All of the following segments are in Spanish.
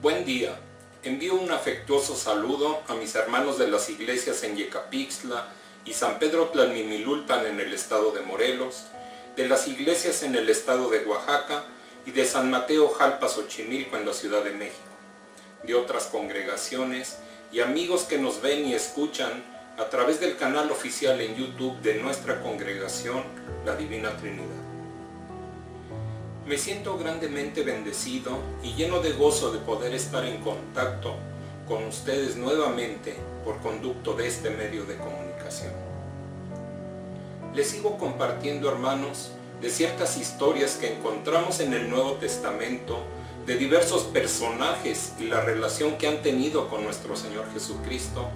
Buen día. Envío un afectuoso saludo a mis hermanos de las iglesias en Yecapixtla y San Pedro Tlalnimilulpan en el estado de Morelos, de las iglesias en el estado de Oaxaca y de San Mateo Jalpa Xochimilco en la Ciudad de México, de otras congregaciones y amigos que nos ven y escuchan a través del canal oficial en YouTube de nuestra congregación, la Divina Trinidad. Me siento grandemente bendecido y lleno de gozo de poder estar en contacto con ustedes nuevamente por conducto de este medio de comunicación. Les sigo compartiendo, hermanos, de ciertas historias que encontramos en el Nuevo Testamento de diversos personajes y la relación que han tenido con nuestro Señor Jesucristo,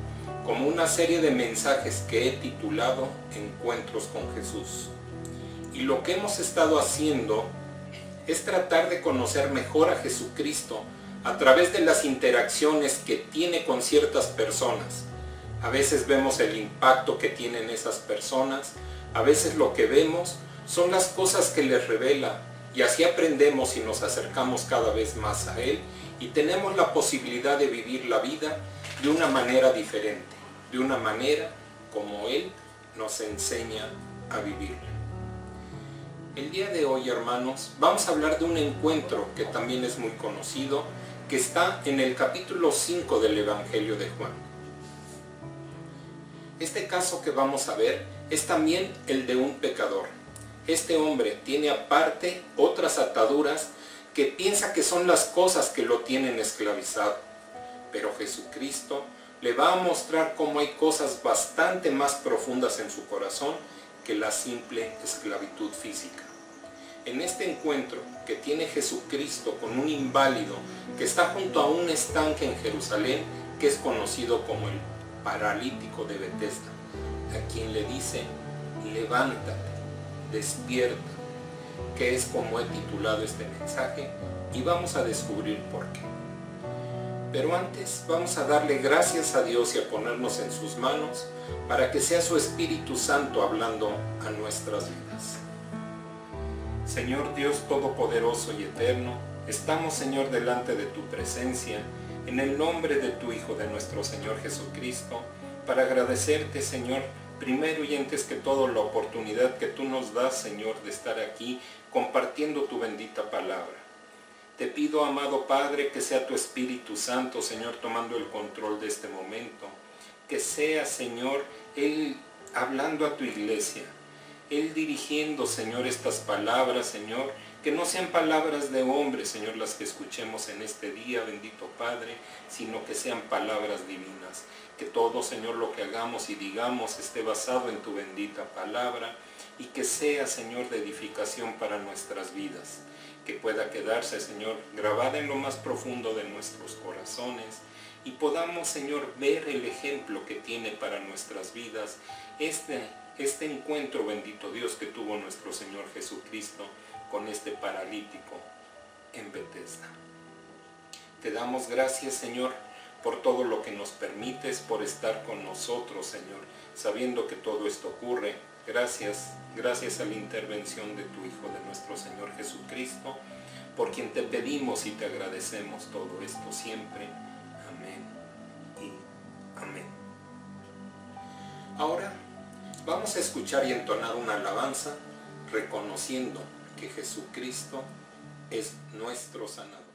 como una serie de mensajes que he titulado Encuentros con Jesús. Y lo que hemos estado haciendo es tratar de conocer mejor a Jesucristo a través de las interacciones que tiene con ciertas personas. A veces vemos el impacto que tienen esas personas, a veces lo que vemos son las cosas que les revela, y así aprendemos y nos acercamos cada vez más a Él y tenemos la posibilidad de vivir la vida de una manera diferente, de una manera como Él nos enseña a vivirla. El día de hoy, hermanos, vamos a hablar de un encuentro que también es muy conocido, que está en el capítulo 5 del Evangelio de Juan. Este caso que vamos a ver es también el de un pecador. Este hombre tiene aparte otras ataduras que piensa que son las cosas que lo tienen esclavizado. Pero Jesucristo le va a mostrar cómo hay cosas bastante más profundas en su corazón que la simple esclavitud física. En este encuentro que tiene Jesucristo con un inválido que está junto a un estanque en Jerusalén, que es conocido como el paralítico de Betesda, a quien le dice: levántate, despierta, que es como he titulado este mensaje, y vamos a descubrir por qué. Pero antes vamos a darle gracias a Dios y a ponernos en sus manos para que sea su Espíritu Santo hablando a nuestras vidas. Señor Dios Todopoderoso y Eterno, estamos, Señor, delante de tu presencia, en el nombre de tu Hijo, de nuestro Señor Jesucristo, para agradecerte, Señor, primero y antes que todo, la oportunidad que tú nos das, Señor, de estar aquí compartiendo tu bendita palabra. Te pido, amado Padre, que sea tu Espíritu Santo, Señor, tomando el control de este momento. Que sea, Señor, Él hablando a tu iglesia. Él dirigiendo, Señor, estas palabras, Señor, que no sean palabras de hombre, Señor, las que escuchemos en este día, bendito Padre, sino que sean palabras divinas. Que todo, Señor, lo que hagamos y digamos esté basado en tu bendita palabra y que sea, Señor, de edificación para nuestras vidas. Que pueda quedarse, Señor, grabada en lo más profundo de nuestros corazones y podamos, Señor, ver el ejemplo que tiene para nuestras vidas este encuentro, bendito Dios, que tuvo nuestro Señor Jesucristo con este paralítico en Betesda. Te damos gracias, Señor, por todo lo que nos permites, por estar con nosotros, Señor, sabiendo que todo esto ocurre. Gracias a la intervención de tu Hijo, de nuestro Señor Jesucristo, por quien te pedimos y te agradecemos todo esto siempre. Amén y amén. Ahora vamos a escuchar y entonar una alabanza reconociendo que Jesucristo es nuestro sanador.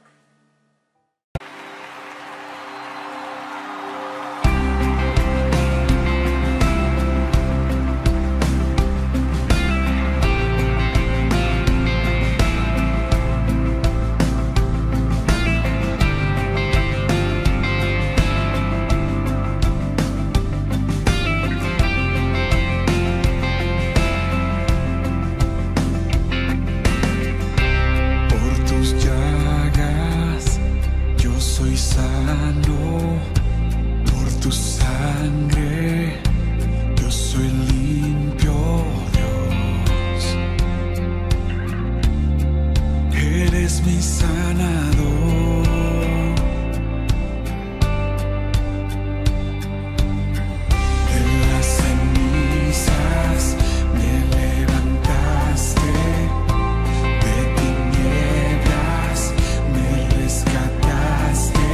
rescataste.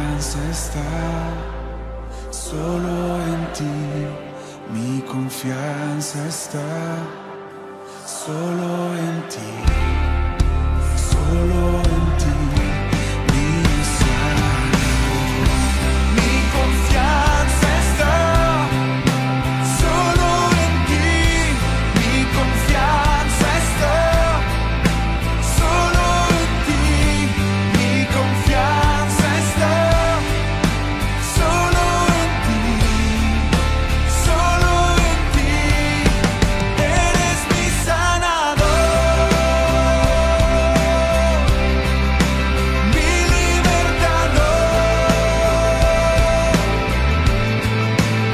confianza está solo en ti. Mi confianza está solo en ti, solo en ti, mi Salvador. Mi confianza está solo en ti, mi confianza está solo en ti, mi confianza está solo en ti, solo en ti. Eres mi sanador, mi libertador.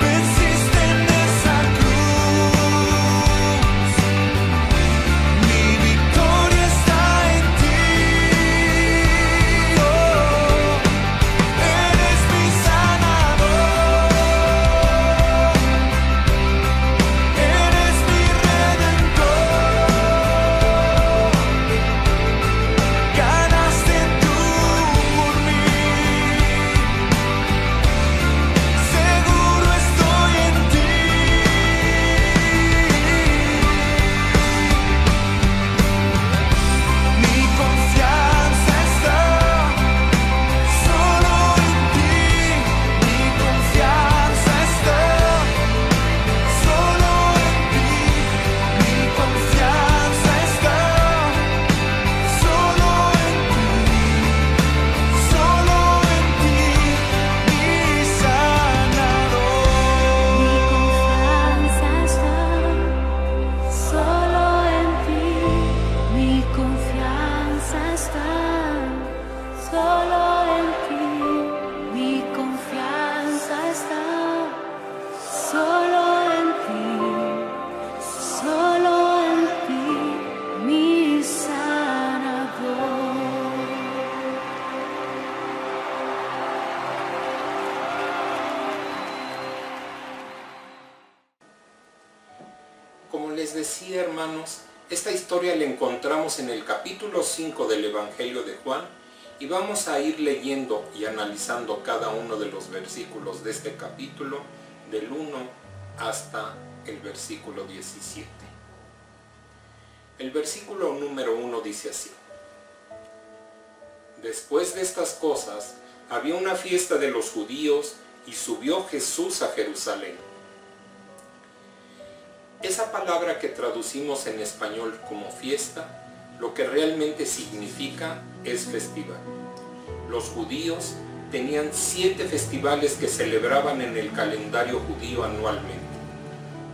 Venciste en esa cruz, mi victoria está en ti. Oh, eres mi sanador, eres mi redentor. Ganaste tú por mí, seguro estoy en ti. Mi confianza está solo en ti, mi confianza está solo en ti, mi confianza está solo en ti, solo en ti, mi sanador. Mi confianza está solo en ti, mi confianza está solo en ti, mi confianza está solo en ti, mi sanador. Como les decía, hermanos, esta historia la encontramos en el capítulo 5 del Evangelio de Juan y vamos a ir leyendo y analizando cada uno de los versículos de este capítulo del 1 hasta el versículo 17. El versículo número 1 dice así: Después de estas cosas, había una fiesta de los judíos y subió Jesús a Jerusalén. Esa palabra que traducimos en español como fiesta, lo que realmente significa es festival. Los judíos tenían 7 festivales que celebraban en el calendario judío anualmente.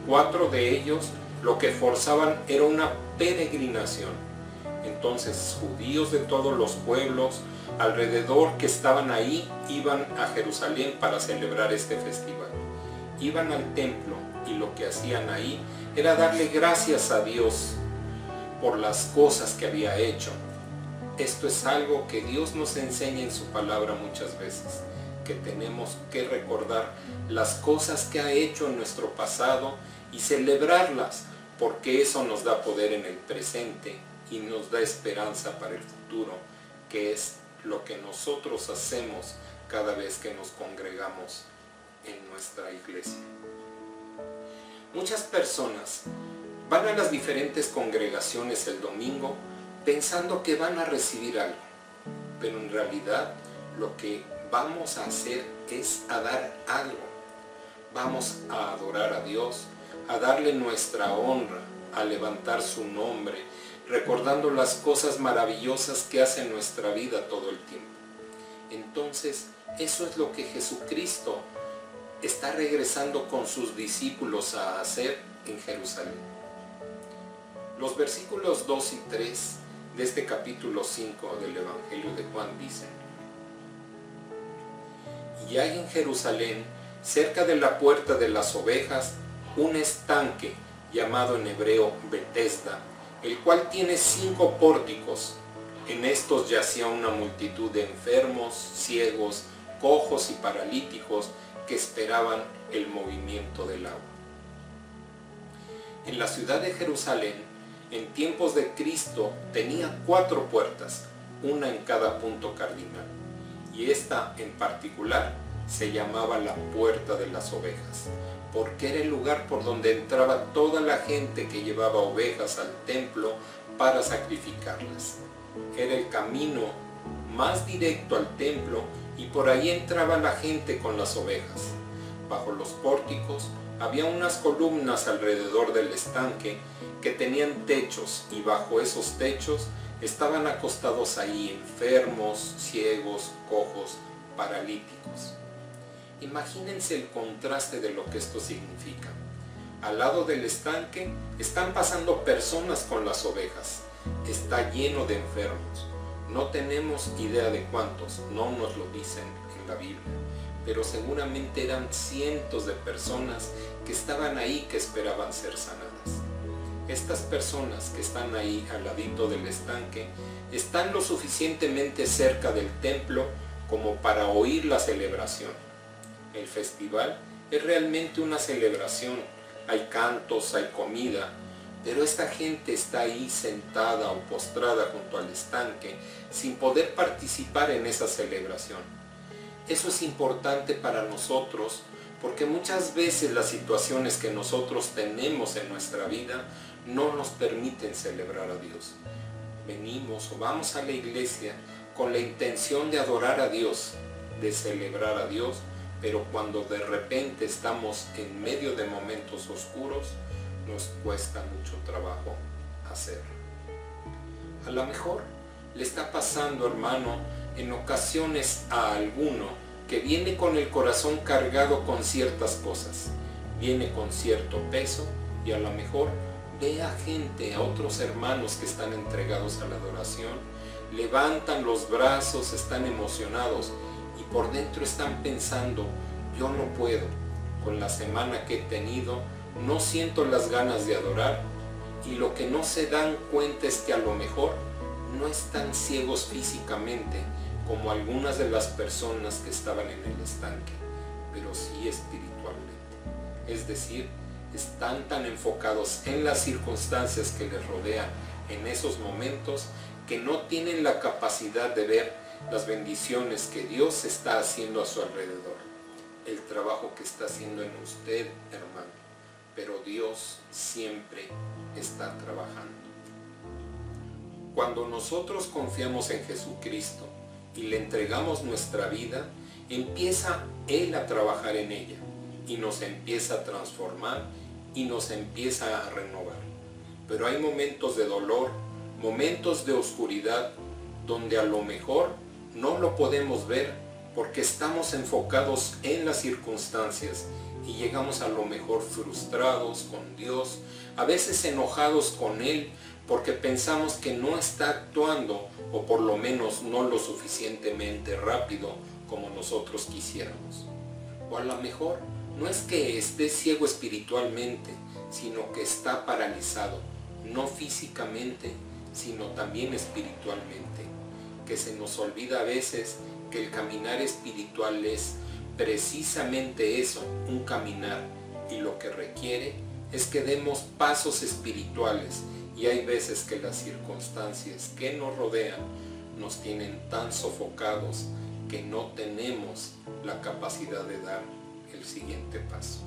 4 de ellos lo que forzaban era una peregrinación. Entonces judíos de todos los pueblos alrededor que estaban ahí iban a Jerusalén para celebrar este festival. Iban al templo y lo que hacían ahí era darle gracias a Dios por las cosas que había hecho. Esto es algo que Dios nos enseña en su palabra muchas veces, que tenemos que recordar las cosas que ha hecho en nuestro pasado y celebrarlas, porque eso nos da poder en el presente y nos da esperanza para el futuro, que es lo que nosotros hacemos cada vez que nos congregamos en nuestra iglesia. Muchas personas van a las diferentes congregaciones el domingo pensando que van a recibir algo, pero en realidad lo que vamos a hacer es a dar algo. Vamos a adorar a Dios, a darle nuestra honra, a levantar su nombre, recordando las cosas maravillosas que hace en nuestra vida todo el tiempo. Entonces, eso es lo que Jesucristo está regresando con sus discípulos a hacer en Jerusalén. Los versículos 2 y 3 de este capítulo 5 del Evangelio de Juan dicen: Y hay en Jerusalén, cerca de la puerta de las ovejas, un estanque llamado en hebreo Betesda, el cual tiene 5 pórticos. En estos yacía una multitud de enfermos, ciegos, cojos y paralíticos que esperaban el movimiento del agua. En la ciudad de Jerusalén, en tiempos de Cristo, tenía 4 puertas, una en cada punto cardinal. y esta en particular se llamaba la Puerta de las Ovejas, porque era el lugar por donde entraba toda la gente que llevaba ovejas al templo para sacrificarlas. Era el camino más directo al templo y por ahí entraba la gente con las ovejas. Bajo los pórticos había unas columnas alrededor del estanque que tenían techos, y bajo esos techos estaban acostados ahí enfermos, ciegos, cojos, paralíticos. Imagínense el contraste de lo que esto significa. Al lado del estanque están pasando personas con las ovejas. Está lleno de enfermos. No tenemos idea de cuántos, no nos lo dicen en la Biblia, pero seguramente eran cientos de personas que estaban ahí, que esperaban ser sanadas. Estas personas que están ahí al ladito del estanque están lo suficientemente cerca del templo como para oír la celebración. El festival es realmente una celebración. Hay cantos, hay comida, pero esta gente está ahí sentada o postrada junto al estanque sin poder participar en esa celebración. Eso es importante para nosotros porque muchas veces las situaciones que nosotros tenemos en nuestra vida no nos permiten celebrar a Dios. Venimos o vamos a la iglesia con la intención de adorar a Dios, de celebrar a Dios, pero cuando de repente estamos en medio de momentos oscuros, nos cuesta mucho trabajo hacerlo. A lo mejor le está pasando, hermano, en ocasiones a alguno que viene con el corazón cargado con ciertas cosas, viene con cierto peso y a lo mejor ve a gente, a otros hermanos que están entregados a la adoración, levantan los brazos, están emocionados y por dentro están pensando, yo no puedo, con la semana que he tenido, no siento las ganas de adorar, y lo que no se dan cuenta es que a lo mejor no están ciegos físicamente como algunas de las personas que estaban en el estanque, pero sí espiritualmente. Es decir, están tan enfocados en las circunstancias que les rodean en esos momentos que no tienen la capacidad de ver las bendiciones que Dios está haciendo a su alrededor, el trabajo que está haciendo en usted, hermano. Pero Dios siempre está trabajando. Cuando nosotros confiamos en Jesucristo y le entregamos nuestra vida, empieza Él a trabajar en ella y nos empieza a transformar y nos empieza a renovar. Pero hay momentos de dolor, momentos de oscuridad, donde a lo mejor no lo podemos ver porque estamos enfocados en las circunstancias y llegamos a lo mejor frustrados con Dios, a veces enojados con Él porque pensamos que no está actuando o por lo menos no lo suficientemente rápido como nosotros quisiéramos. O a lo mejor no es que esté ciego espiritualmente, sino que está paralizado, no físicamente, sino también espiritualmente, que se nos olvida a veces que el caminar espiritual es precisamente eso, un caminar, y lo que requiere es que demos pasos espirituales, y hay veces que las circunstancias que nos rodean nos tienen tan sofocados que no tenemos la capacidad de dar el siguiente paso.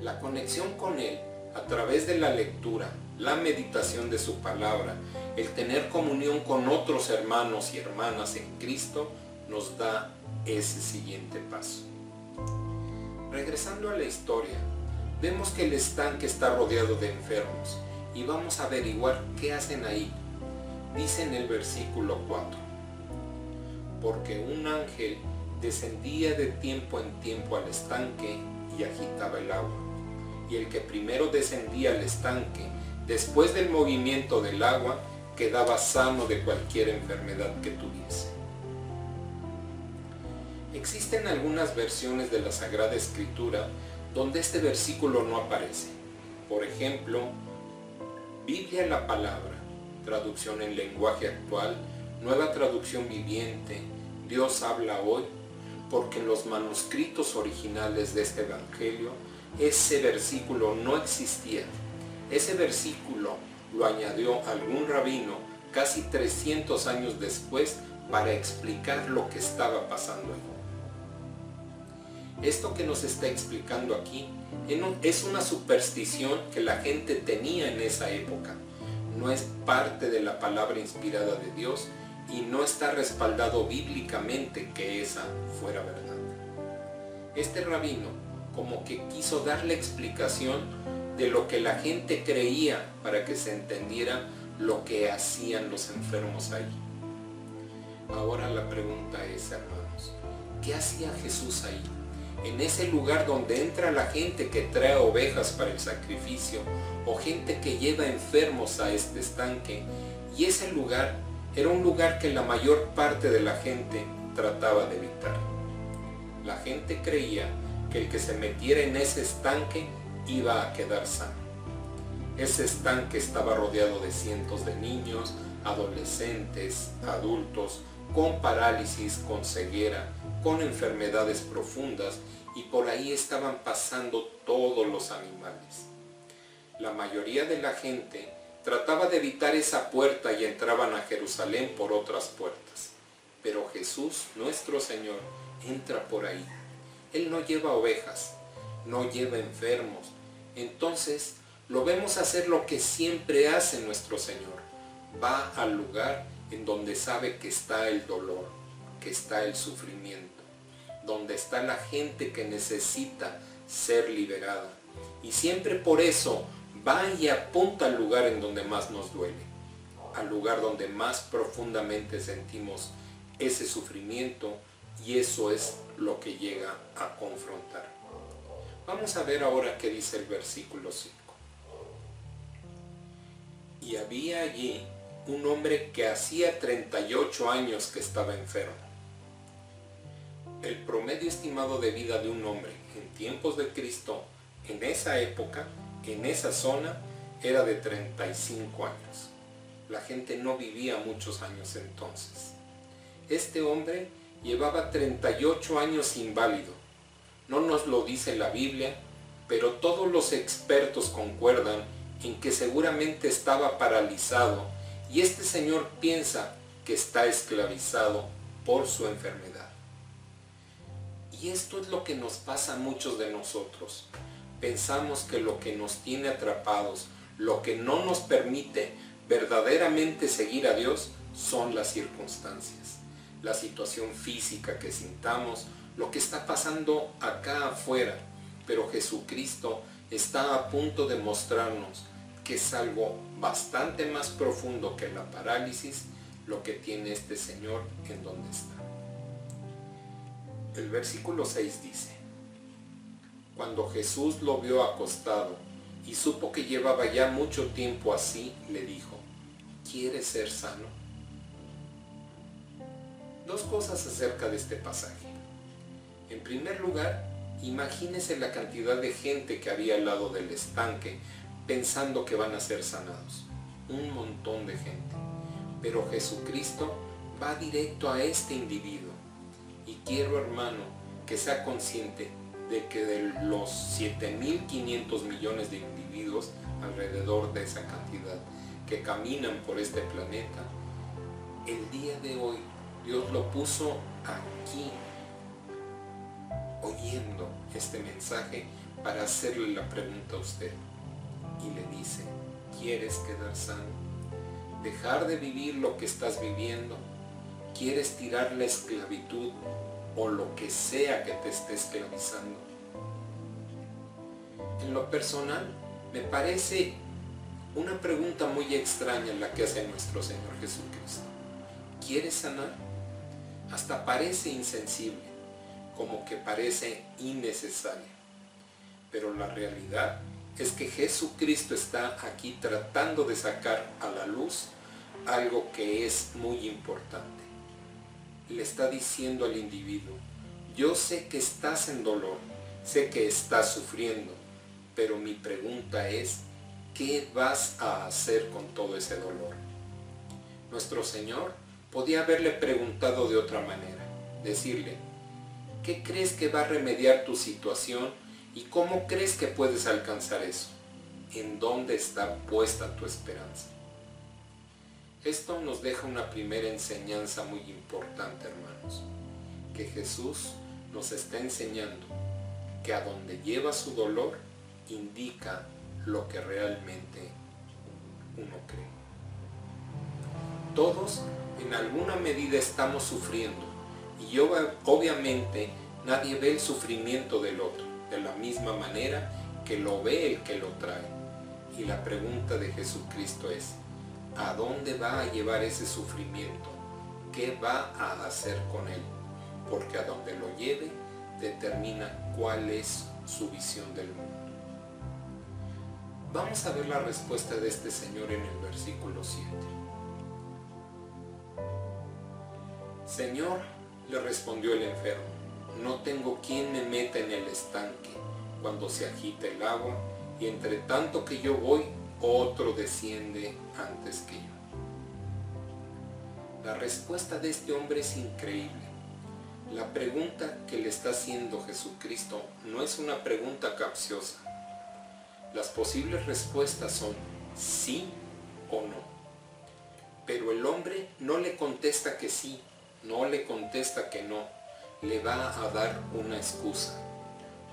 La conexión con Él a través de la lectura, la meditación de su palabra, el tener comunión con otros hermanos y hermanas en Cristo, nos da ese siguiente paso. Regresando a la historia, vemos que el estanque está rodeado de enfermos y vamos a averiguar qué hacen ahí. Dice en el versículo 4, porque un ángel descendía de tiempo en tiempo al estanque y agitaba el agua, y el que primero descendía al estanque, después del movimiento del agua, quedaba sano de cualquier enfermedad que tuviese. Existen algunas versiones de la Sagrada Escritura donde este versículo no aparece. Por ejemplo, Biblia la Palabra, traducción en lenguaje actual, Nueva Traducción Viviente, Dios habla hoy, porque en los manuscritos originales de este Evangelio ese versículo no existía. Ese versículo lo añadió algún rabino casi 300 años después para explicar lo que estaba pasando ahí. Esto que nos está explicando aquí es una superstición que la gente tenía en esa época. No es parte de la palabra inspirada de Dios y no está respaldado bíblicamente que esa fuera verdad. Este rabino como que quiso darle explicación de lo que la gente creía para que se entendiera lo que hacían los enfermos ahí. Ahora la pregunta es, hermanos, ¿qué hacía Jesús ahí? En ese lugar donde entra la gente que trae ovejas para el sacrificio o gente que lleva enfermos a este estanque, y ese lugar era un lugar que la mayor parte de la gente trataba de evitar. La gente creía que el que se metiera en ese estanque iba a quedar sano. Ese estanque estaba rodeado de cientos de niños, adolescentes, adultos, con parálisis, con ceguera, con enfermedades profundas, y por ahí estaban pasando todos los animales. La mayoría de la gente trataba de evitar esa puerta y entraban a Jerusalén por otras puertas. Pero Jesús, nuestro Señor, entra por ahí. Él no lleva ovejas, no lleva enfermos. Entonces lo vemos hacer lo que siempre hace nuestro Señor. Va al lugar en donde sabe que está el dolor, que está el sufrimiento, donde está la gente que necesita ser liberada. Y siempre por eso va y apunta al lugar en donde más nos duele, al lugar donde más profundamente sentimos ese sufrimiento, y eso es lo que llega a confrontar. Vamos a ver ahora qué dice el versículo 5. Y había allí un hombre que hacía 38 años que estaba enfermo. El promedio estimado de vida de un hombre en tiempos de Cristo, en esa época, en esa zona, era de 35 años. La gente no vivía muchos años entonces. Este hombre llevaba 38 años inválido. No nos lo dice la Biblia, pero todos los expertos concuerdan en que seguramente estaba paralizado, y este señor piensa que está esclavizado por su enfermedad. Y esto es lo que nos pasa a muchos de nosotros. Pensamos que lo que nos tiene atrapados, lo que no nos permite verdaderamente seguir a Dios, son las circunstancias, la situación física que sintamos, lo que está pasando acá afuera. Pero Jesucristo está a punto de mostrarnos que es algo bastante más profundo que la parálisis lo que tiene este señor en donde está. El versículo 6 dice: cuando Jesús lo vio acostado y supo que llevaba ya mucho tiempo así, le dijo: ¿quieres ser sano? Dos cosas acerca de este pasaje. En primer lugar, imagínese la cantidad de gente que había al lado del estanque pensando que van a ser sanados. Un montón de gente. Pero Jesucristo va directo a este individuo. Y quiero, hermano, que sea consciente de que de los 7.500 millones de individuos, alrededor de esa cantidad, que caminan por este planeta, el día de hoy Dios lo puso aquí, oyendo este mensaje, para hacerle la pregunta a usted. Y le dice: ¿quieres quedar sano? ¿Dejar de vivir lo que estás viviendo? ¿Quieres tirar la esclavitud o lo que sea que te esté esclavizando? En lo personal, me parece una pregunta muy extraña la que hace nuestro Señor Jesucristo. ¿Quieres sanar? Hasta parece insensible, como que parece innecesaria. Pero la realidad es que Jesucristo está aquí tratando de sacar a la luz algo que es muy importante. Le está diciendo al individuo: yo sé que estás en dolor, sé que estás sufriendo, pero mi pregunta es: ¿qué vas a hacer con todo ese dolor? Nuestro Señor podía haberle preguntado de otra manera, decirle: ¿qué crees que va a remediar tu situación y cómo crees que puedes alcanzar eso? ¿En dónde está puesta tu esperanza? Esto nos deja una primera enseñanza muy importante, hermanos, que Jesús nos está enseñando que a donde lleva su dolor indica lo que realmente uno cree. Todos en alguna medida estamos sufriendo y obviamente nadie ve el sufrimiento del otro de la misma manera que lo ve el que lo trae. Y la pregunta de Jesucristo es: ¿a dónde va a llevar ese sufrimiento? ¿Qué va a hacer con él? Porque a donde lo lleve determina cuál es su visión del mundo. Vamos a ver la respuesta de este señor en el versículo 7. Señor, le respondió el enfermo, no tengo quien me meta en el estanque cuando se agita el agua, y entre tanto que yo voy, otro desciende antes que yo. La respuesta de este hombre es increíble. La pregunta que le está haciendo Jesucristo no es una pregunta capciosa. Las posibles respuestas son sí o no. Pero el hombre no le contesta que sí, no le contesta que no, le va a dar una excusa,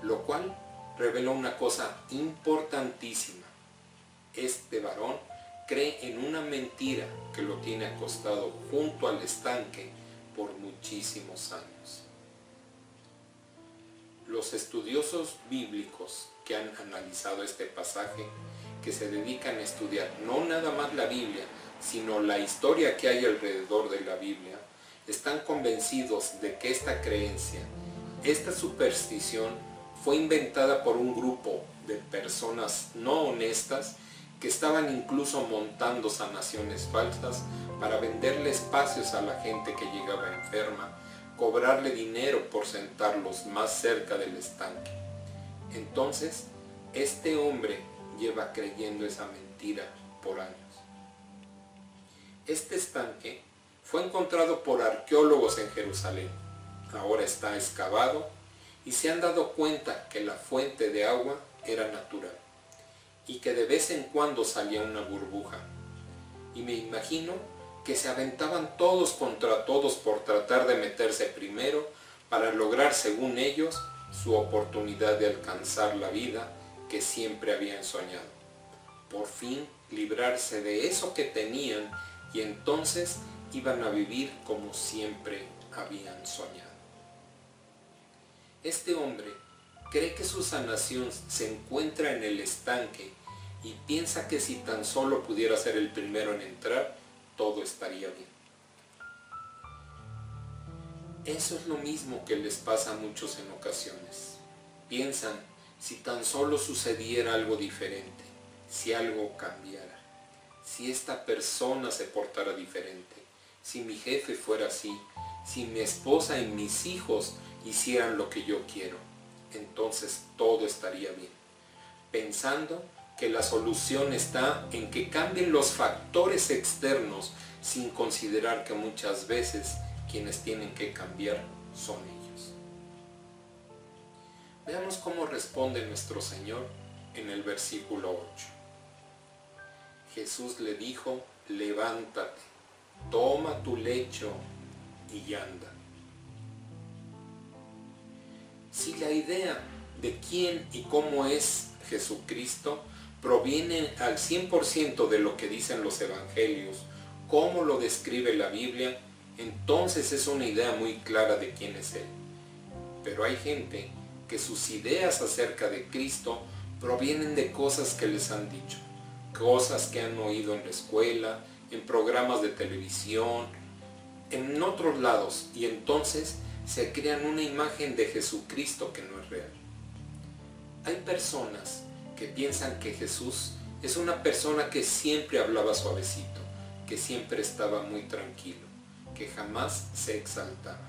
lo cual revela una cosa importantísima. Este varón cree en una mentira que lo tiene acostado junto al estanque por muchísimos años. Los estudiosos bíblicos que han analizado este pasaje, que se dedican a estudiar no nada más la Biblia, sino la historia que hay alrededor de la Biblia, están convencidos de que esta creencia, esta superstición, fue inventada por un grupo de personas no honestas que estaban incluso montando sanaciones falsas para venderle espacios a la gente que llegaba enferma, cobrarle dinero por sentarlos más cerca del estanque. Entonces, este hombre lleva creyendo esa mentira por años. Este estanque fue encontrado por arqueólogos en Jerusalén. Ahora está excavado y se han dado cuenta que la fuente de agua era natural y que de vez en cuando salía una burbuja. Y me imagino que se aventaban todos contra todos por tratar de meterse primero para lograr, según ellos, su oportunidad de alcanzar la vida que siempre habían soñado. Por fin librarse de eso que tenían y entonces iban a vivir como siempre habían soñado. Este hombre cree que su sanación se encuentra en el estanque y piensa que si tan solo pudiera ser el primero en entrar, todo estaría bien. Eso es lo mismo que les pasa a muchos en ocasiones. Piensan, si tan solo sucediera algo diferente, si algo cambiara, si esta persona se portara diferente, si mi jefe fuera así, si mi esposa y mis hijos hicieran lo que yo quiero, entonces todo estaría bien. Pensando que la solución está en que cambien los factores externos sin considerar que muchas veces quienes tienen que cambiar son ellos. Veamos cómo responde nuestro Señor en el versículo 8. Jesús le dijo, levántate, toma tu lecho y anda. Si la idea de quién y cómo es Jesucristo proviene al 100% de lo que dicen los evangelios, cómo lo describe la Biblia, entonces es una idea muy clara de quién es Él. Pero hay gente que sus ideas acerca de Cristo provienen de cosas que les han dicho, cosas que han oído en la escuela, en programas de televisión, en otros lados, y entonces se crean una imagen de Jesucristo que no es real. Hay personas que piensan que Jesús es una persona que siempre hablaba suavecito, que siempre estaba muy tranquilo, que jamás se exaltaba.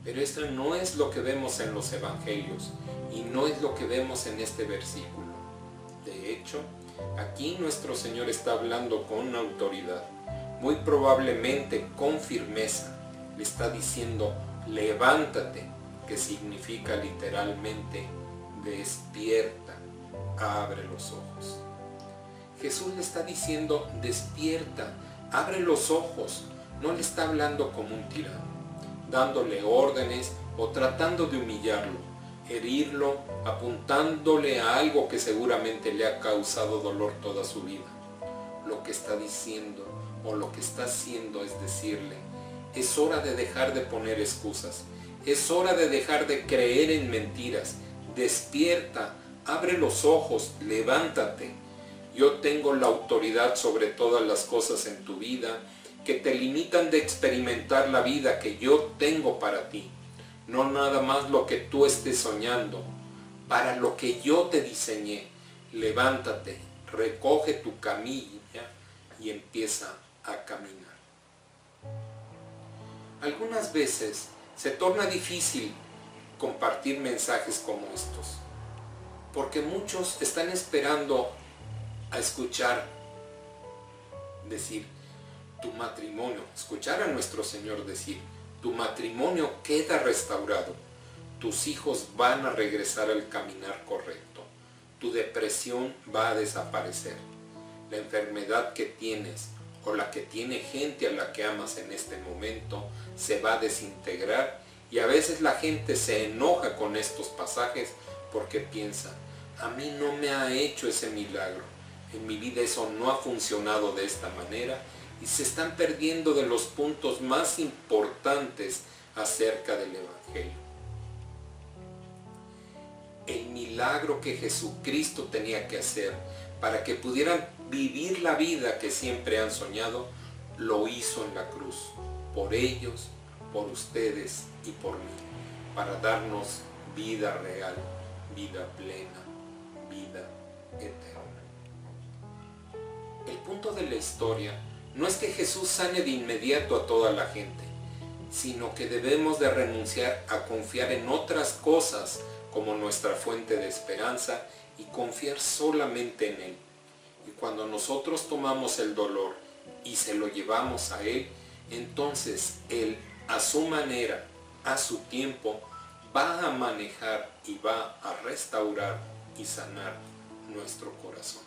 Pero esto no es lo que vemos en los evangelios y no es lo que vemos en este versículo. De hecho, aquí nuestro Señor está hablando con autoridad, muy probablemente con firmeza. Le está diciendo, levántate, que significa literalmente despierta, abre los ojos. Jesús le está diciendo, despierta, abre los ojos. No le está hablando como un tirano, dándole órdenes o tratando de humillarlo, herirlo, apuntándole a algo que seguramente le ha causado dolor toda su vida. Lo que está diciendo o lo que está haciendo es decirle: es hora de dejar de poner excusas, es hora de dejar de creer en mentiras, despierta, abre los ojos, levántate. Yo tengo la autoridad sobre todas las cosas en tu vida que te limitan de experimentar la vida que yo tengo para ti. No nada más lo que tú estés soñando, para lo que yo te diseñé. Levántate, recoge tu camilla y empieza a caminar. Algunas veces se torna difícil compartir mensajes como estos, porque muchos están esperando a escuchar decir tu matrimonio, escuchar a nuestro Señor decir: tu matrimonio queda restaurado, tus hijos van a regresar al caminar correcto, tu depresión va a desaparecer, la enfermedad que tienes o la que tiene gente a la que amas en este momento se va a desintegrar. Y a veces la gente se enoja con estos pasajes porque piensa: a mí no me ha hecho ese milagro, en mi vida eso no ha funcionado de esta manera, y se están perdiendo de los puntos más importantes acerca del Evangelio. El milagro que Jesucristo tenía que hacer para que pudieran vivir la vida que siempre han soñado, lo hizo en la cruz, por ellos, por ustedes y por mí, para darnos vida real, vida plena, vida eterna. El punto de la historia no es que Jesús sane de inmediato a toda la gente, sino que debemos de renunciar a confiar en otras cosas como nuestra fuente de esperanza y confiar solamente en Él. Y cuando nosotros tomamos el dolor y se lo llevamos a Él, entonces Él, a su manera, a su tiempo, va a manejar y va a restaurar y sanar nuestro corazón.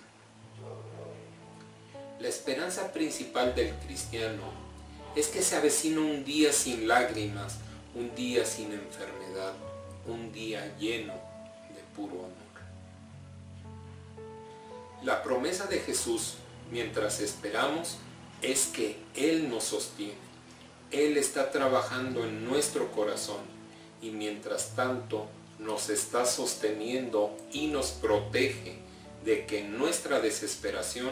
La esperanza principal del cristiano es que se avecina un día sin lágrimas, un día sin enfermedad, un día lleno de puro amor. La promesa de Jesús, mientras esperamos, es que Él nos sostiene. Él está trabajando en nuestro corazón y mientras tanto nos está sosteniendo y nos protege de que en nuestra desesperación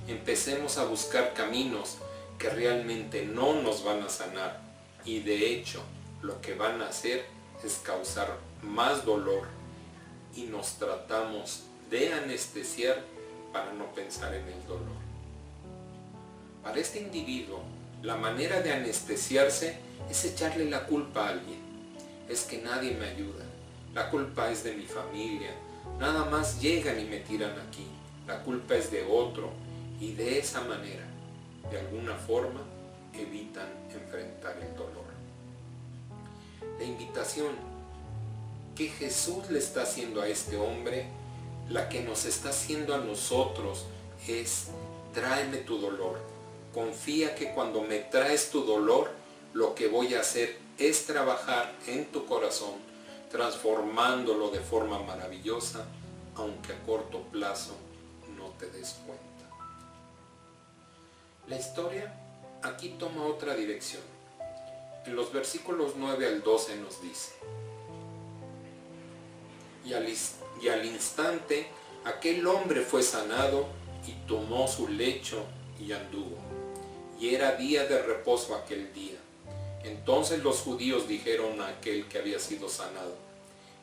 empecemos a buscar caminos que realmente no nos van a sanar y de hecho lo que van a hacer es causar más dolor, y nos tratamos de anestesiar para no pensar en el dolor. Para este individuo, la manera de anestesiarse es echarle la culpa a alguien. Es que nadie me ayuda, la culpa es de mi familia, nada más llegan y me tiran aquí, la culpa es de otro, y de esa manera, de alguna forma, evitan enfrentar el dolor. La invitación que Jesús le está haciendo a este hombre, la que nos está haciendo a nosotros, es: tráeme tu dolor. Confía que cuando me traes tu dolor, lo que voy a hacer es trabajar en tu corazón, transformándolo de forma maravillosa, aunque a corto plazo no te des cuenta. La historia aquí toma otra dirección. En los versículos 9 al 12 nos dice: y al instante aquel hombre fue sanado y tomó su lecho y anduvo. Y era día de reposo aquel día. Entonces los judíos dijeron a aquel que había sido sanado: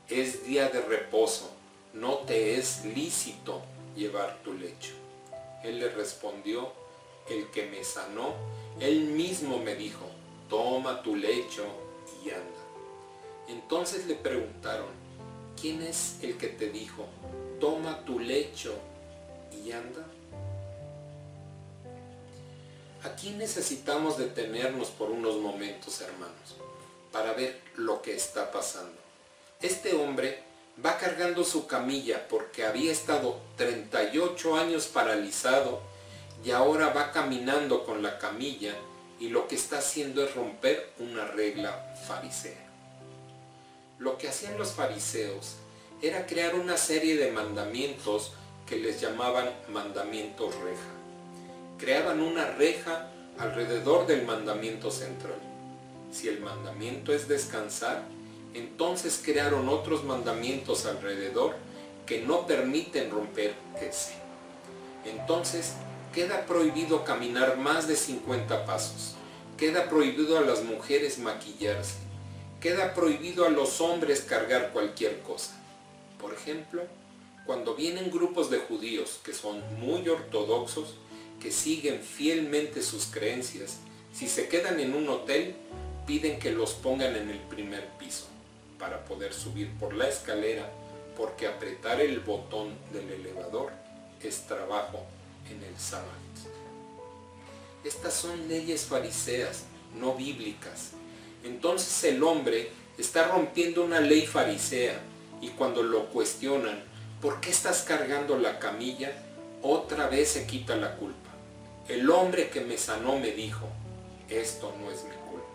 es día de reposo, no te es lícito llevar tu lecho. Él le respondió: el que me sanó, él mismo me dijo: toma tu lecho y anda. Entonces le preguntaron: ¿quién es el que te dijo: toma tu lecho y anda? Aquí necesitamos detenernos por unos momentos, hermanos, para ver lo que está pasando. Este hombre va cargando su camilla porque había estado 38 años paralizado y ahora va caminando con la camilla y lo que está haciendo es romper una regla farisea. Lo que hacían los fariseos era crear una serie de mandamientos que les llamaban mandamientos reja. Creaban una reja alrededor del mandamiento central. Si el mandamiento es descansar, entonces crearon otros mandamientos alrededor que no permiten romper ese. Entonces queda prohibido caminar más de 50 pasos. Queda prohibido a las mujeres maquillarse. Queda prohibido a los hombres cargar cualquier cosa. Por ejemplo, cuando vienen grupos de judíos que son muy ortodoxos, que siguen fielmente sus creencias, si se quedan en un hotel, piden que los pongan en el primer piso para poder subir por la escalera, porque apretar el botón del elevador es trabajo en el sábado. Estas son leyes fariseas, no bíblicas. Entonces el hombre está rompiendo una ley farisea y cuando lo cuestionan, ¿por qué estás cargando la camilla? Otra vez se quita la culpa. El hombre que me sanó me dijo, esto no es mi culpa.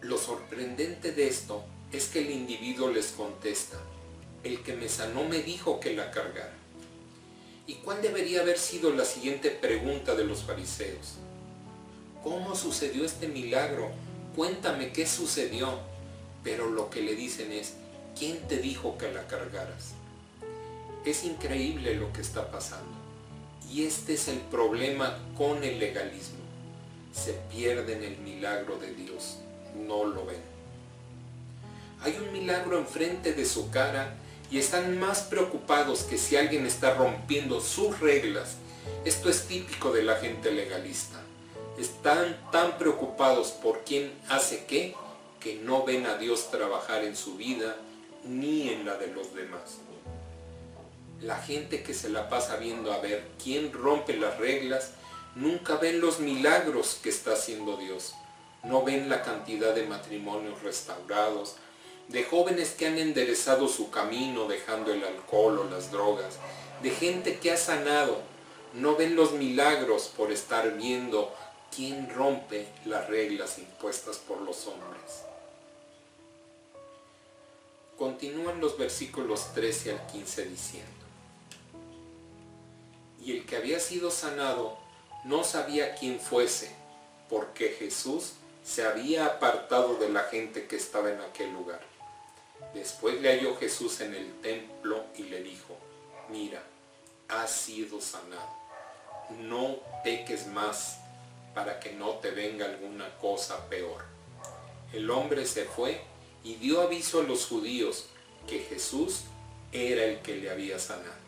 Lo sorprendente de esto es que el individuo les contesta, el que me sanó me dijo que la cargara. ¿Y cuál debería haber sido la siguiente pregunta de los fariseos? ¿Cómo sucedió este milagro? Cuéntame qué sucedió. Pero lo que le dicen es, ¿quién te dijo que la cargaras? Es increíble lo que está pasando. Y este es el problema con el legalismo. Se pierden el milagro de Dios, no lo ven. Hay un milagro enfrente de su cara y están más preocupados que si alguien está rompiendo sus reglas. Esto es típico de la gente legalista. Están tan preocupados por quién hace qué, que no ven a Dios trabajar en su vida ni en la de los demás. La gente que se la pasa viendo a ver quién rompe las reglas, nunca ven los milagros que está haciendo Dios. No ven la cantidad de matrimonios restaurados, de jóvenes que han enderezado su camino dejando el alcohol o las drogas, de gente que ha sanado. No ven los milagros por estar viendo quién rompe las reglas impuestas por los hombres. Continúan los versículos 13 al 15 diciendo, y el que había sido sanado no sabía quién fuese, porque Jesús se había apartado de la gente que estaba en aquel lugar. Después le halló Jesús en el templo y le dijo, mira, has sido sanado, no peques más para que no te venga alguna cosa peor. El hombre se fue y dio aviso a los judíos que Jesús era el que le había sanado.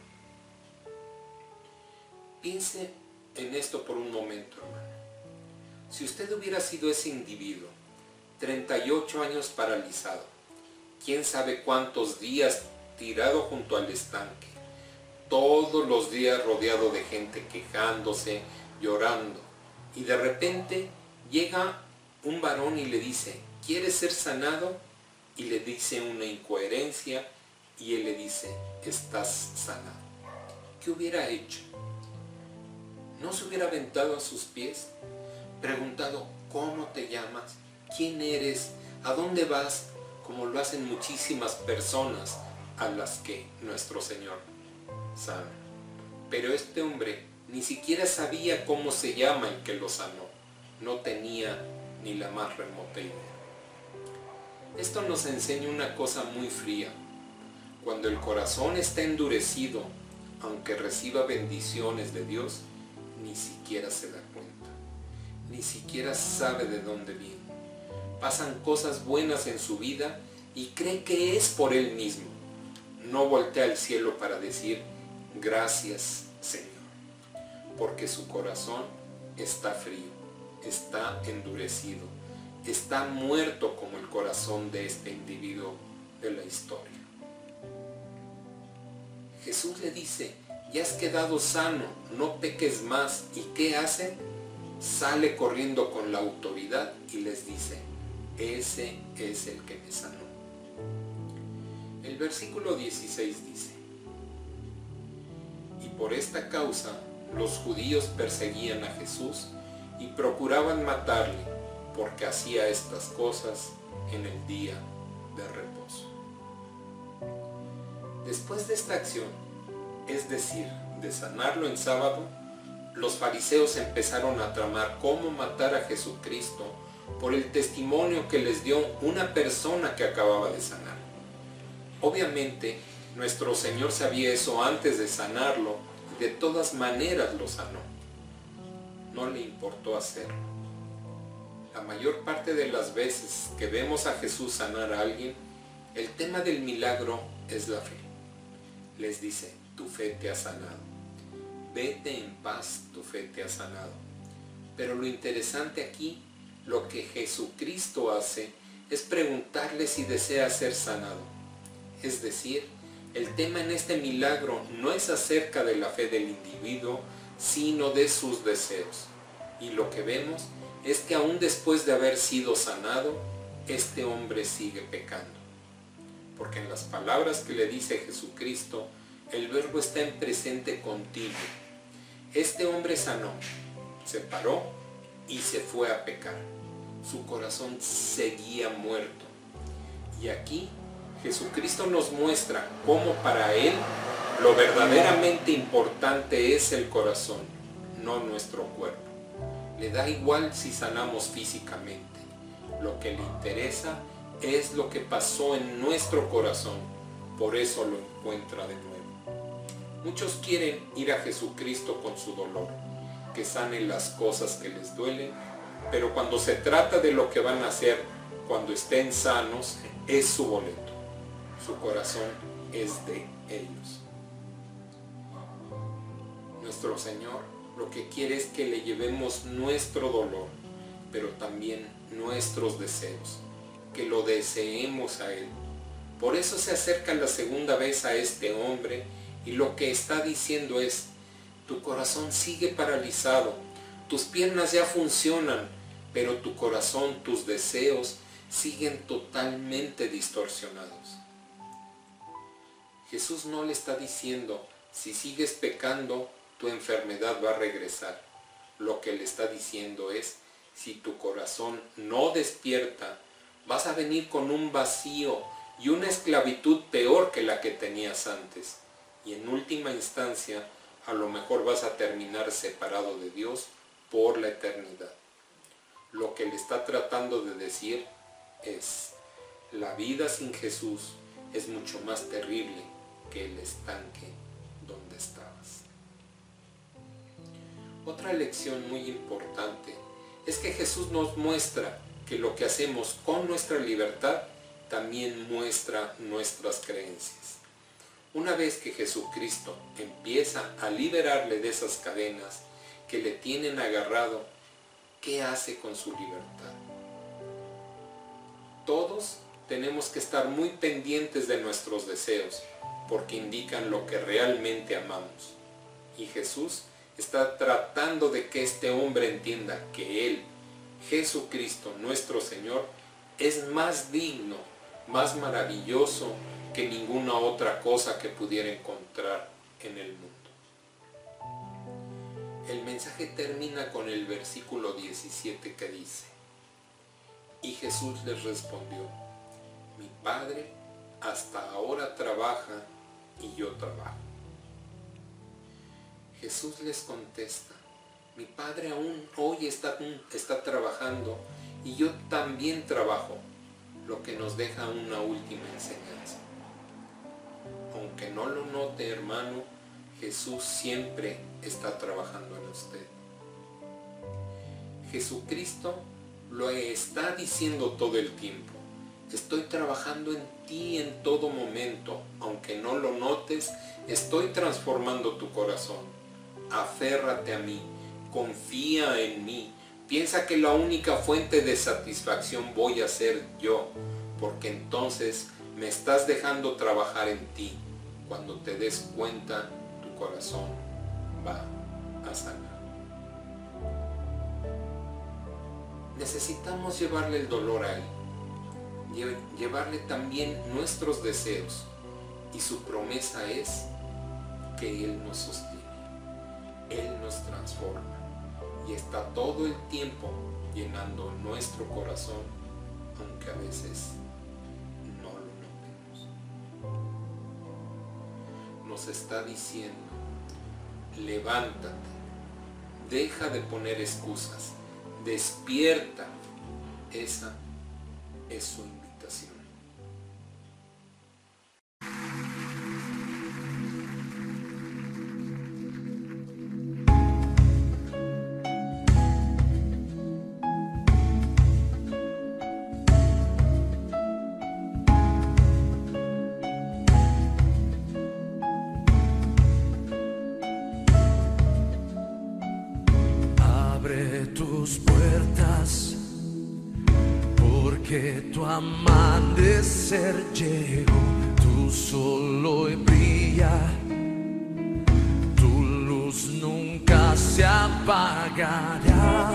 Piense en esto por un momento, hermano. Si usted hubiera sido ese individuo, 38 años paralizado, quién sabe cuántos días tirado junto al estanque, todos los días rodeado de gente quejándose, llorando, y de repente llega un varón y le dice, ¿quieres ser sanado? Y le dice una incoherencia y él le dice, estás sanado. ¿Qué hubiera hecho? ¿No se hubiera aventado a sus pies? Preguntado, ¿cómo te llamas? ¿Quién eres? ¿A dónde vas? Como lo hacen muchísimas personas a las que nuestro Señor sana. Pero este hombre ni siquiera sabía cómo se llama el que lo sanó. No tenía ni la más remota idea. Esto nos enseña una cosa muy fría. Cuando el corazón está endurecido, aunque reciba bendiciones de Dios, ni siquiera se da cuenta. Ni siquiera sabe de dónde viene. Pasan cosas buenas en su vida y cree que es por él mismo. No voltea al cielo para decir, gracias Señor, porque su corazón está frío, está endurecido, está muerto como el corazón de este individuo de la historia. Jesús le dice, ya has quedado sano, no peques más. ¿Y qué hace? Sale corriendo con la autoridad y les dice, ese es el que me sanó. El versículo 16 dice, y por esta causa los judíos perseguían a Jesús y procuraban matarle, porque hacía estas cosas en el día de reposo. Después de esta acción, es decir, de sanarlo en sábado, los fariseos empezaron a tramar cómo matar a Jesucristo por el testimonio que les dio una persona que acababa de sanar. Obviamente, nuestro Señor sabía eso antes de sanarlo y de todas maneras lo sanó. No le importó hacerlo. La mayor parte de las veces que vemos a Jesús sanar a alguien, el tema del milagro es la fe. Les dice, tu fe te ha sanado. Vete en paz, tu fe te ha sanado. Pero lo interesante aquí, lo que Jesucristo hace, es preguntarle si desea ser sanado. Es decir, el tema en este milagro no es acerca de la fe del individuo, sino de sus deseos. Y lo que vemos es que aún después de haber sido sanado, este hombre sigue pecando. Porque en las palabras que le dice Jesucristo, el verbo está en presente continuo. Este hombre sanó, se paró y se fue a pecar. Su corazón seguía muerto. Y aquí Jesucristo nos muestra cómo para Él lo verdaderamente importante es el corazón, no nuestro cuerpo. Le da igual si sanamos físicamente. Lo que le interesa es lo que pasó en nuestro corazón. Por eso lo encuentra de nuevo. Muchos quieren ir a Jesucristo con su dolor, que sane las cosas que les duelen, pero cuando se trata de lo que van a hacer cuando estén sanos, es su boleto. Su corazón es de ellos. Nuestro Señor lo que quiere es que le llevemos nuestro dolor, pero también nuestros deseos, que lo deseemos a Él. Por eso se acerca la segunda vez a este hombre y lo que está diciendo es, tu corazón sigue paralizado, tus piernas ya funcionan, pero tu corazón, tus deseos siguen totalmente distorsionados. Jesús no le está diciendo, si sigues pecando, tu enfermedad va a regresar. Lo que le está diciendo es, si tu corazón no despierta, vas a venir con un vacío y una esclavitud peor que la que tenías antes. Y en última instancia, a lo mejor vas a terminar separado de Dios por la eternidad. Lo que le está tratando de decir es, la vida sin Jesús es mucho más terrible que el estanque donde estabas. Otra lección muy importante es que Jesús nos muestra que lo que hacemos con nuestra libertad también muestra nuestras creencias. Una vez que Jesucristo empieza a liberarle de esas cadenas que le tienen agarrado, ¿qué hace con su libertad? Todos tenemos que estar muy pendientes de nuestros deseos, porque indican lo que realmente amamos. Y Jesús está tratando de que este hombre entienda que Él, Jesucristo, nuestro Señor, es más digno, más maravilloso que ninguna otra cosa que pudiera encontrar en el mundo. El mensaje termina con el versículo 17 que dice, y Jesús les respondió, mi Padre hasta ahora trabaja y yo trabajo. Jesús les contesta, mi Padre aún hoy está trabajando y yo también trabajo, lo que nos deja una última enseñanza. Aunque no lo note, hermano, Jesús siempre está trabajando en usted. Jesucristo lo está diciendo todo el tiempo. Estoy trabajando en ti en todo momento. Aunque no lo notes, estoy transformando tu corazón. Aférrate a mí, confía en mí. Piensa que la única fuente de satisfacción voy a ser yo, porque entonces me estás dejando trabajar en ti. Cuando te des cuenta, tu corazón va a sanar. Necesitamos llevarle el dolor a Él, llevarle también nuestros deseos, y su promesa es, que Él nos sostiene, Él nos transforma y está todo el tiempo llenando nuestro corazón, aunque a veces no lo notemos. Nos está diciendo, levántate, deja de poner excusas, despierta. Esa es su invitación. Abre tus puertas, porque tu amanecer llegó, tu sol hoy brilla, tu luz nunca se apagará.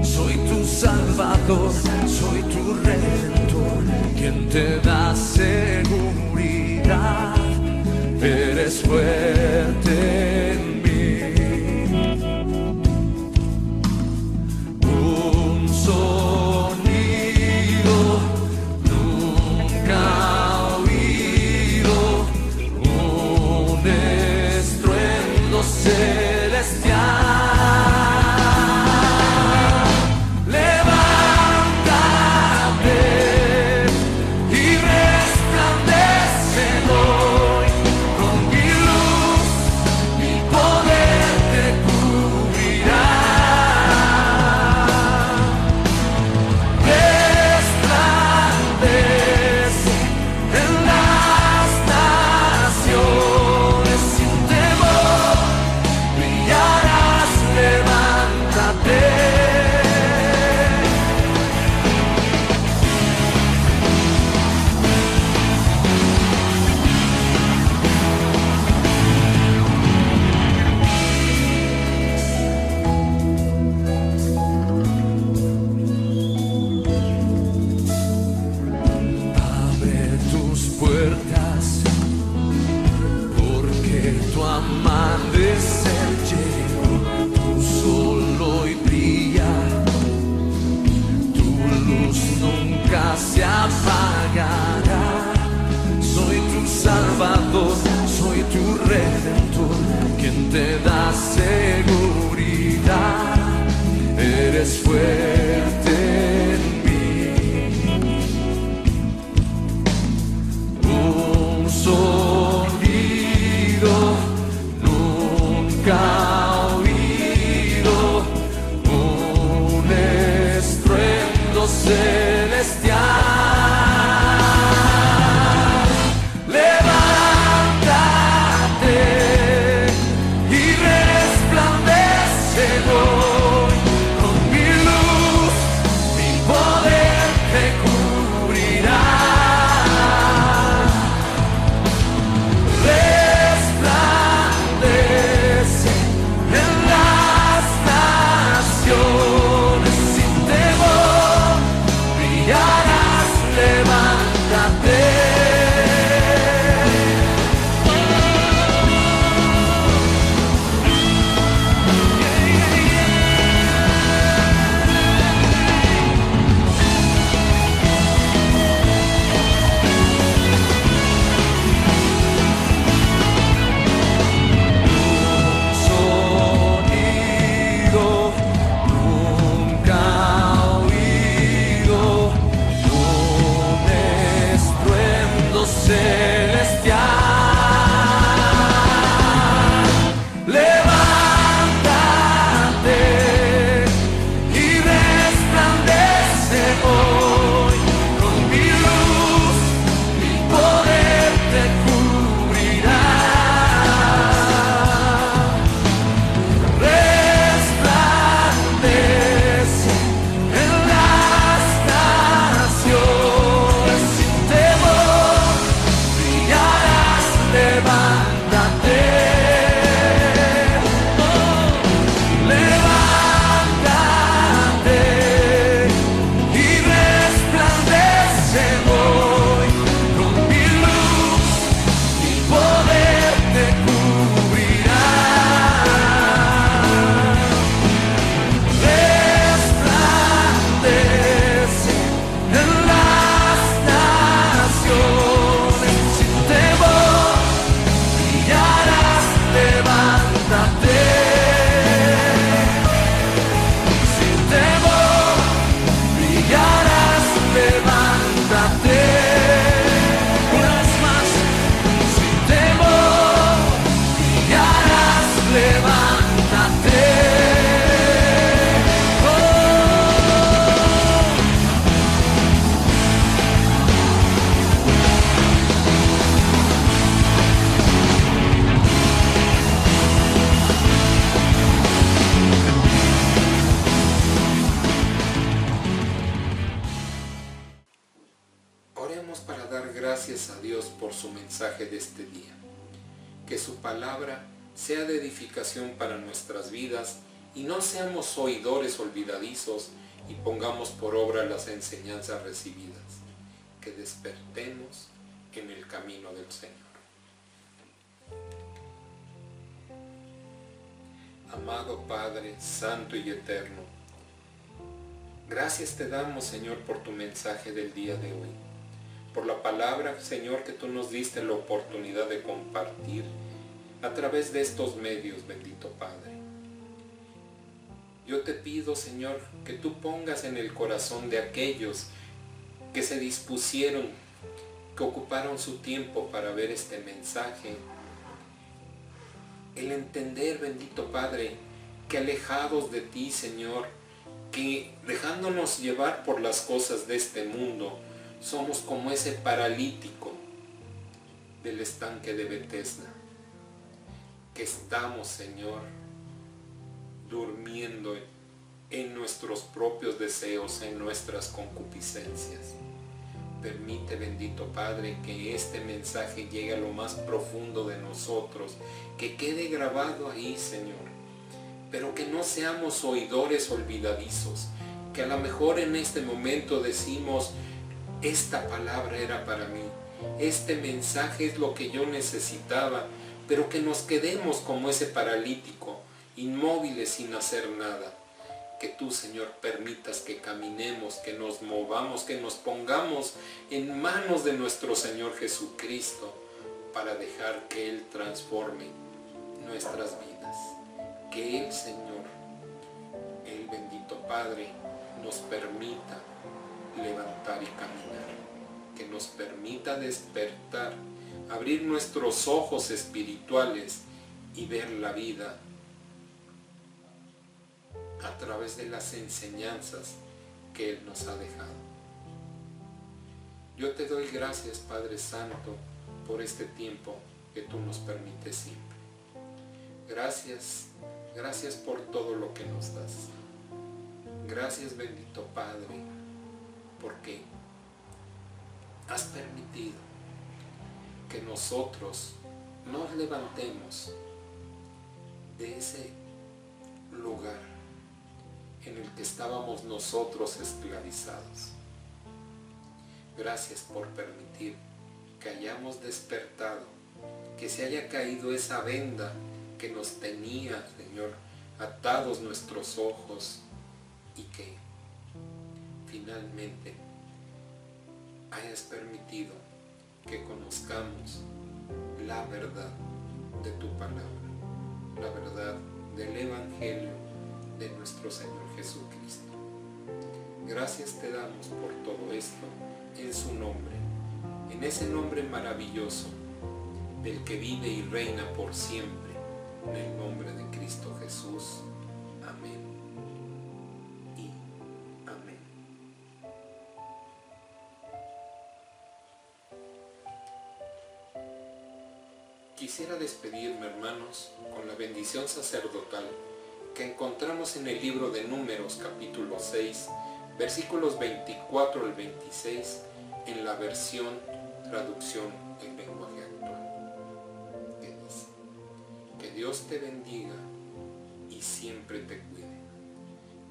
Soy tu Salvador, soy tu Redentor, quien te da seguridad. Eres fuerte en mí. Un sonido nunca oído, un estruendo celestial. Levántate y resplandece hoy, con mi luz, mi poder te cubrirá. Resplandece en las naciones, sin temor brillarás, levántate. Abre tus puertas, porque tu amanecer llegó, tu sol hoy brilla, tu luz nunca se apagará. Soy tu Salvador, soy tu Redentor, quien te da seguridad. Eres fuerte en mí. Un sonido nunca oído, un estruendo celestial. Levántate y resplandece hoy, con mi luz, mi poder te cubrirá. Resplandece en las naciones, sin temor brillarás, levántate. Sonido nunca oído, un estruendo celestial. Levántate y resplandece hoy, con mi luz, mi poder te cubrirá. Resplandece en las naciones, sin temor gracias a Dios por su mensaje de este día. Que su palabra sea de edificación para nuestras vidas y no seamos oidores olvidadizos y pongamos por obra las enseñanzas recibidas. Que despertemos en el camino del Señor. Amado Padre, Santo y Eterno, gracias te damos, Señor, por tu mensaje del día de hoy, por la palabra, Señor, que tú nos diste la oportunidad de compartir a través de estos medios, bendito Padre. Yo te pido, Señor, que tú pongas en el corazón de aquellos que se dispusieron, que ocuparon su tiempo para ver este mensaje, el entender, bendito Padre, que alejados de ti, Señor, que dejándonos llevar por las cosas de este mundo, somos como ese paralítico del estanque de Betesda, que estamos, Señor, durmiendo en nuestros propios deseos, en nuestras concupiscencias. Permite, bendito Padre, que este mensaje llegue a lo más profundo de nosotros, que quede grabado ahí, Señor, pero que no seamos oidores olvidadizos, que a lo mejor en este momento decimos, esta palabra era para mí, este mensaje es lo que yo necesitaba, pero que nos quedemos como ese paralítico, inmóviles sin hacer nada. Que tú, Señor, permitas que caminemos, que nos movamos, que nos pongamos en manos de nuestro Señor Jesucristo para dejar que Él transforme nuestras vidas. Que Él, Señor, el bendito Padre, nos permita levantar y caminar. Que nos permita despertar, abrir nuestros ojos espirituales y ver la vida a través de las enseñanzas que Él nos ha dejado. Yo te doy gracias, Padre Santo, por este tiempo que tú nos permites siempre. Gracias, gracias por todo lo que nos das. Gracias, bendito Padre, porque has permitido que nosotros nos levantemos de ese lugar en el que estábamos nosotros esclavizados. Gracias por permitir que hayamos despertado, que se haya caído esa venda que nos tenía, Señor, atados nuestros ojos y que finalmente hayas permitido que conozcamos la verdad de tu palabra, la verdad del Evangelio de nuestro Señor Jesucristo. Gracias te damos por todo esto en su nombre, en ese nombre maravilloso del que vive y reina por siempre, en el nombre de Cristo Jesús. Amén y amén. Quisiera despedirme, hermanos, con la bendición sacerdotal que encontramos en el libro de Números, capítulo 6, versículos 24 al 26, en la versión traducción en lenguaje actual, que dice: que Dios te bendiga y siempre te cuide,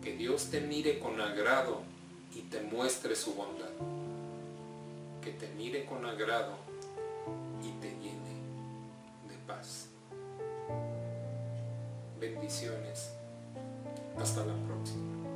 que Dios te mire con agrado y te muestre su bondad, que te mire con agrado y te llene de paz. Bendiciones. Hasta la próxima.